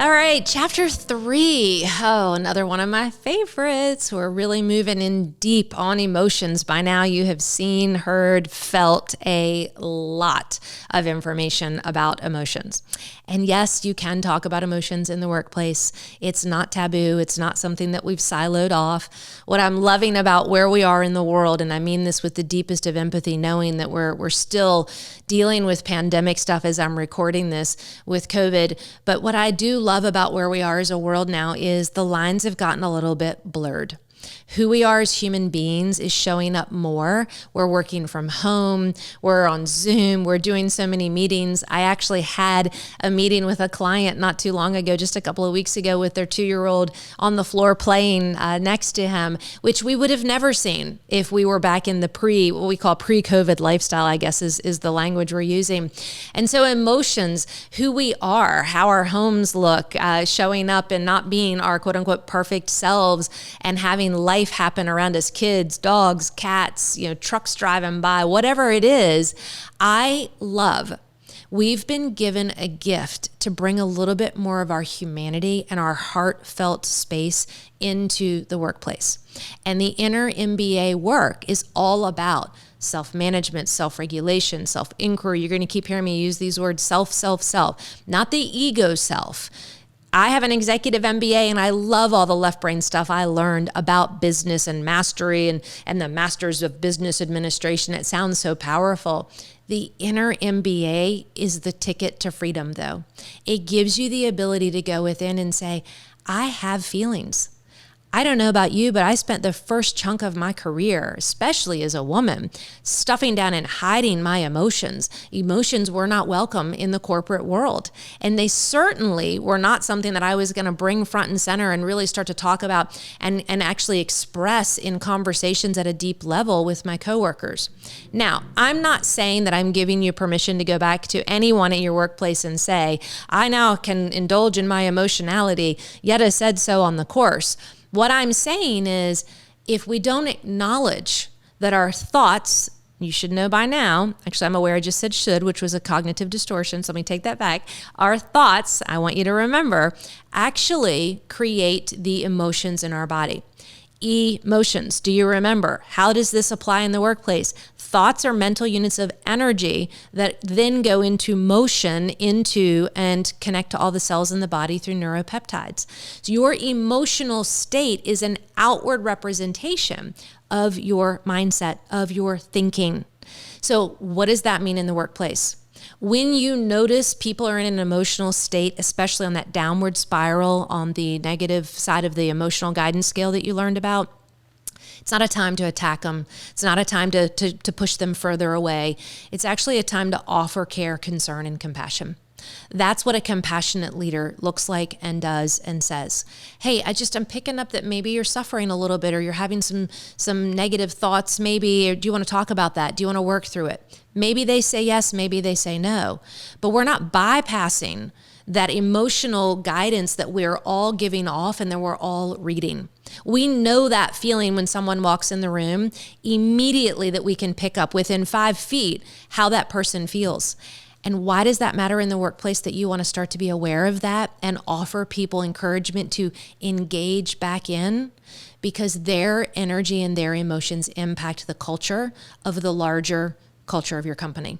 All right, chapter 3. Oh, another one of my favorites. We're really moving in deep on emotions. By now, you have seen, heard, felt a lot of information about emotions. And yes, you can talk about emotions in the workplace. It's not taboo. It's not something that we've siloed off. What I'm loving about where we are in the world, and I mean this with the deepest of empathy, knowing that we're still dealing with pandemic stuff as I'm recording this with COVID. But what I do love about where we are as a world now is the lines have gotten a little bit blurred. Who we are as human beings is showing up more. We're working from home. We're on Zoom. We're doing so many meetings. I actually had a meeting with a client not too long ago, just a couple of weeks ago, with their 2-year-old on the floor playing next to him, which we would have never seen if we were back in the what we call pre-COVID lifestyle, I guess is the language we're using. And so emotions, who we are, how our homes look, showing up and not being our quote unquote perfect selves and having life happen around us, kids, dogs, cats, trucks driving by, whatever it is, I love. We've been given a gift to bring a little bit more of our humanity and our heartfelt space into the workplace. And the inner MBA work is all about self-management, self-regulation, self-inquiry. You're going to keep hearing me use these words, self, not the ego self. I have an executive MBA and I love all the left brain stuff I learned about business and mastery and the masters of business administration. It sounds so powerful. The inner MBA is the ticket to freedom, though. It gives you the ability to go within and say, I have feelings. I don't know about you, but I spent the first chunk of my career, especially as a woman, stuffing down and hiding my emotions. Emotions were not welcome in the corporate world. And they certainly were not something that I was going to bring front and center and really start to talk about and actually express in conversations at a deep level with my coworkers. Now, I'm not saying that I'm giving you permission to go back to anyone at your workplace and say, I now can indulge in my emotionality, Yetta said so on the course. What I'm saying is, if we don't acknowledge that our thoughts, you should know by now, actually I'm aware I just said should, which was a cognitive distortion, so let me take that back. Our thoughts, I want you to remember, actually create the emotions in our body. Emotions, do you remember? How does this apply in the workplace? Thoughts are mental units of energy that then go into motion and connect to all the cells in the body through neuropeptides. So your emotional state is an outward representation of your mindset, of your thinking. So what does that mean in the workplace? When you notice people are in an emotional state, especially on that downward spiral on the negative side of the emotional guidance scale that you learned about, it's not a time to attack them. It's not a time to push them further away. It's actually a time to offer care, concern, and compassion. That's what a compassionate leader looks like and does and says. Hey, I'm picking up that maybe you're suffering a little bit or you're having some negative thoughts maybe, or do you want to talk about that? Do you want to work through it? Maybe they say yes, maybe they say no. But we're not bypassing that emotional guidance that we're all giving off and that we're all reading. We know that feeling when someone walks in the room immediately, that we can pick up within 5 feet how that person feels. And why does that matter in the workplace, that you want to start to be aware of that and offer people encouragement to engage back in? Because their energy and their emotions impact the culture of the larger culture of your company.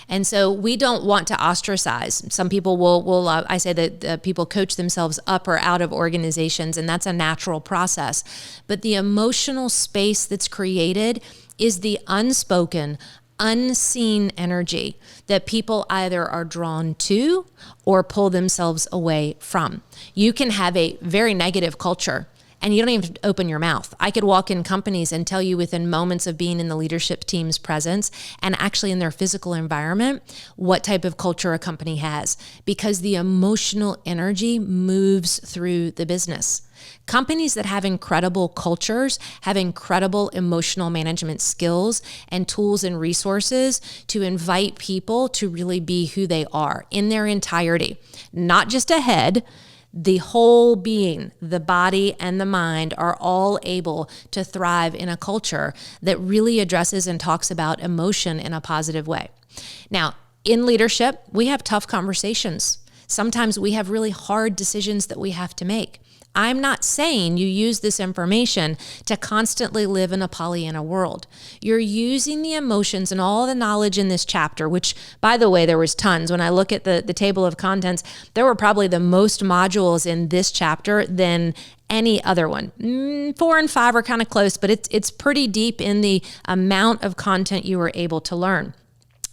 And so we don't want to ostracize. Some people will I say that people coach themselves up or out of organizations, and that's a natural process. But the emotional space that's created is the unspoken, unseen energy that people either are drawn to or pull themselves away from. You can have a very negative culture and you don't even open your mouth. I could walk in companies and tell you within moments of being in the leadership team's presence and actually in their physical environment what type of culture a company has, because the emotional energy moves through the business. Companies that have incredible cultures have incredible emotional management skills and tools and resources to invite people to really be who they are in their entirety, not just a head. The whole being, the body and the mind are all able to thrive in a culture that really addresses and talks about emotion in a positive way. Now, in leadership, we have tough conversations. Sometimes we have really hard decisions that we have to make. I'm not saying you use this information to constantly live in a Pollyanna world. You're using the emotions and all the knowledge in this chapter, which, by the way, there was tons. When I look at the table of contents, there were probably the most modules in this chapter than any other one. 4 and 5 are kind of close, but it's pretty deep in the amount of content you were able to learn.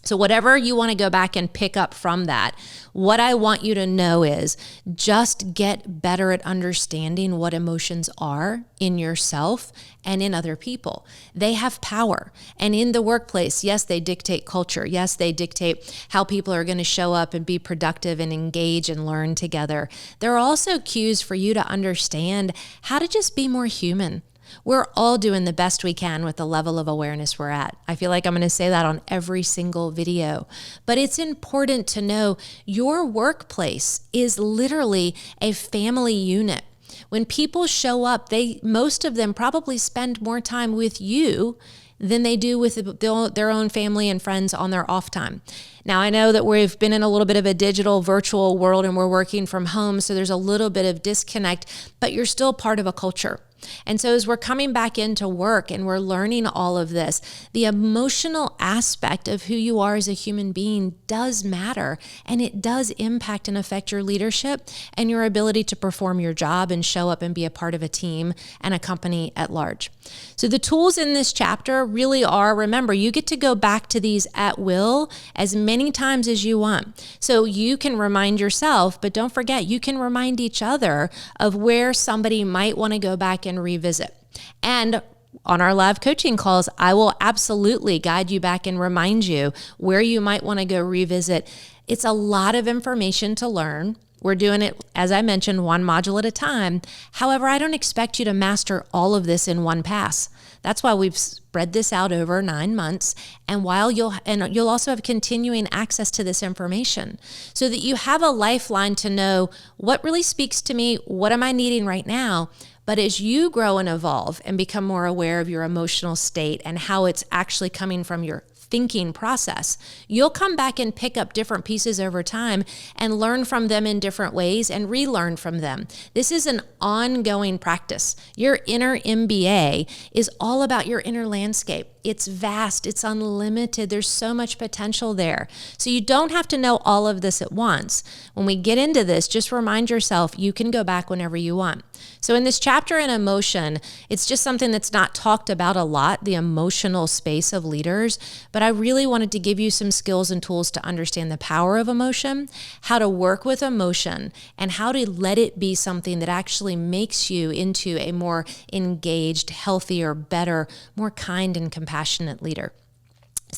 So whatever you want to go back and pick up from that, what I want you to know is just get better at understanding what emotions are in yourself and in other people. They have power. And in the workplace, yes, they dictate culture. Yes, they dictate how people are going to show up and be productive and engage and learn together. There are also cues for you to understand how to just be more human. We're all doing the best we can with the level of awareness we're at. I feel like I'm going to say that on every single video. But it's important to know your workplace is literally a family unit. When people show up, most of them probably spend more time with you than they do with their own family and friends on their off time. Now, I know that we've been in a little bit of a digital virtual world and we're working from home, so there's a little bit of disconnect, but you're still part of a culture. And so as we're coming back into work and we're learning all of this, the emotional aspect of who you are as a human being does matter, and it does impact and affect your leadership and your ability to perform your job and show up and be a part of a team and a company at large. So the tools in this chapter really are, remember, you get to go back to these at will as many times as you want. So you can remind yourself, but don't forget, you can remind each other of where somebody might want to go back and revisit. And on our live coaching calls, I will absolutely guide you back and remind you where you might want to go revisit. It's a lot of information to learn. We're doing it, as I mentioned, one module at a time. However, I don't expect you to master all of this in one pass. That's why we've spread this out over 9 months. And you'll also have continuing access to this information so that you have a lifeline to know what really speaks to me, what am I needing right now. But as you grow and evolve and become more aware of your emotional state and how it's actually coming from your thinking process, you'll come back and pick up different pieces over time and learn from them in different ways and relearn from them. This is an ongoing practice. Your inner MBA is all about your inner landscape. It's vast, it's unlimited. There's so much potential there. So you don't have to know all of this at once. When we get into this, just remind yourself you can go back whenever you want. So in this chapter in emotion, it's just something that's not talked about a lot, the emotional space of leaders, but I really wanted to give you some skills and tools to understand the power of emotion, how to work with emotion, and how to let it be something that actually makes you into a more engaged, healthier, better, more kind and compassionate leader.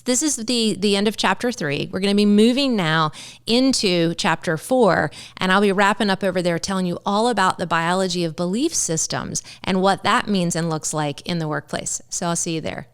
This is the end of chapter 3. We're going to be moving now into chapter 4, and I'll be wrapping up over there telling you all about the biology of belief systems and what that means and looks like in the workplace. So I'll see you there.